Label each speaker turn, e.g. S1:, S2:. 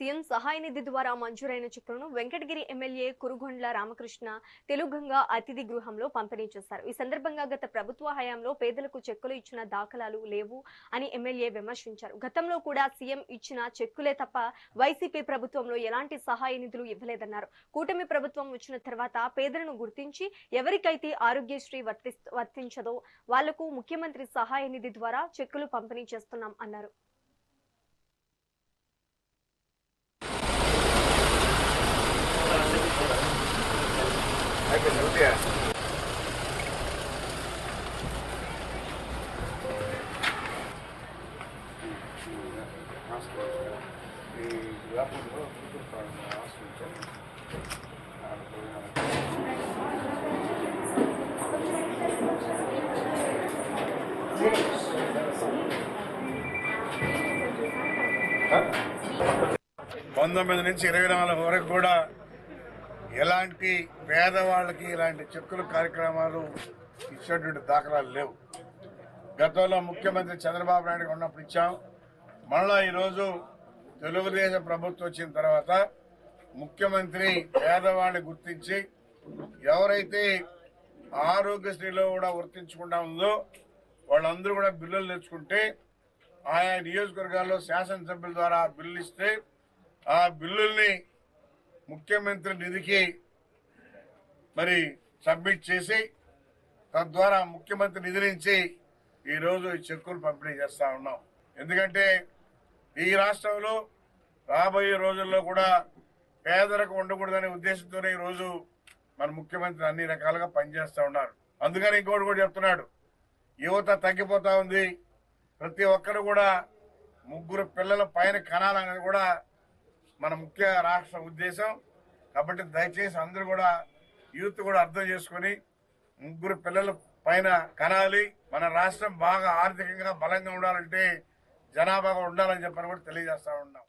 S1: CM సహాయ నిధి ద్వారా మంజూరైన చెక్కులను వెంకటగిరి ఎమ్మెల్యే కురుగొండ్ల రామకృష్ణ తెలుగంగా అతిథి గృహంలో పంపిణీ చేశారు. ఈ సందర్భంగా గత ప్రభుత్వ హయాంలో పేదలకు చెక్కులు ఇచ్చిన దాఖలాలు లేవు అని ఎమ్మెల్యే విమర్శించారు. గతంలో కూడా సీఎం ఇచ్చిన చెక్కులే తప్ప వైసీపీ ప్రభుత్వంలో ఎలాంటి సహాయ నిధులు ఇవ్వలేదన్నారు. కూటమి ప్రభుత్వం వచ్చిన తర్వాత పేదలను గుర్తించి ఎవరికైతే ఆరోగ్యశ్రీ వర్తించదో వాళ్లకు ముఖ్యమంత్రి సహాయ నిధి ద్వారా చెక్కులు పంపిణీ చేస్తున్నాం అన్నారు.
S2: పంతొమ్మిది నుంచి 24 వరకు కూడా ఎలాంటి పేదవాళ్ళకి ఇలాంటి చెక్కుల కార్యక్రమాలు ఇచ్చేటువంటి దాఖలాలు లేవు. గతంలో ముఖ్యమంత్రి చంద్రబాబు నాయుడు ఉన్నప్పుడు ఇచ్చాం. మళ్ళా ఈరోజు తెలుగుదేశం ప్రభుత్వం వచ్చిన తర్వాత ముఖ్యమంత్రి పేదవాళ్ళని గుర్తించి ఎవరైతే ఆరోగ్యశ్రీలో కూడా వర్తించకుండా ఉందో వాళ్ళందరూ కూడా బిల్లులు తెచ్చుకుంటే ఆయా నియోజకవర్గాల్లో శాసనసభ్యుల ద్వారా బిల్లు ఇస్తే ఆ బిల్లుల్ని ముఖ్యమంత్రి నిధికి మరి సబ్మిట్ చేసి తద్వారా ముఖ్యమంత్రి నిధి నుంచి ఈరోజు ఈ చెక్కులు పంపిణీ చేస్తా ఉన్నాం. ఎందుకంటే ఈ రాష్ట్రంలో రాబోయే రోజుల్లో కూడా పేదలకు ఉండకూడదనే ఉద్దేశంతోనే ఈరోజు మన ముఖ్యమంత్రి అన్ని రకాలుగా పనిచేస్తూ ఉన్నారు. అందుకని ఇంకోటి కూడా చెప్తున్నాడు, యువత తగ్గిపోతా ఉంది, ప్రతి ఒక్కరు కూడా 3 పిల్లల పైన కనాలనేది కూడా మన ముఖ్య రాష్ట్ర ఉద్దేశం. కాబట్టి దయచేసి అందరూ కూడా యూత్ కూడా అర్థం చేసుకుని 3 పిల్లల పైన కనాలి. మన రాష్ట్రం బాగా ఆర్థికంగా బలంగా ఉండాలంటే జనాభా ఉండాలని చెప్పని కూడా తెలియజేస్తా ఉన్నాం.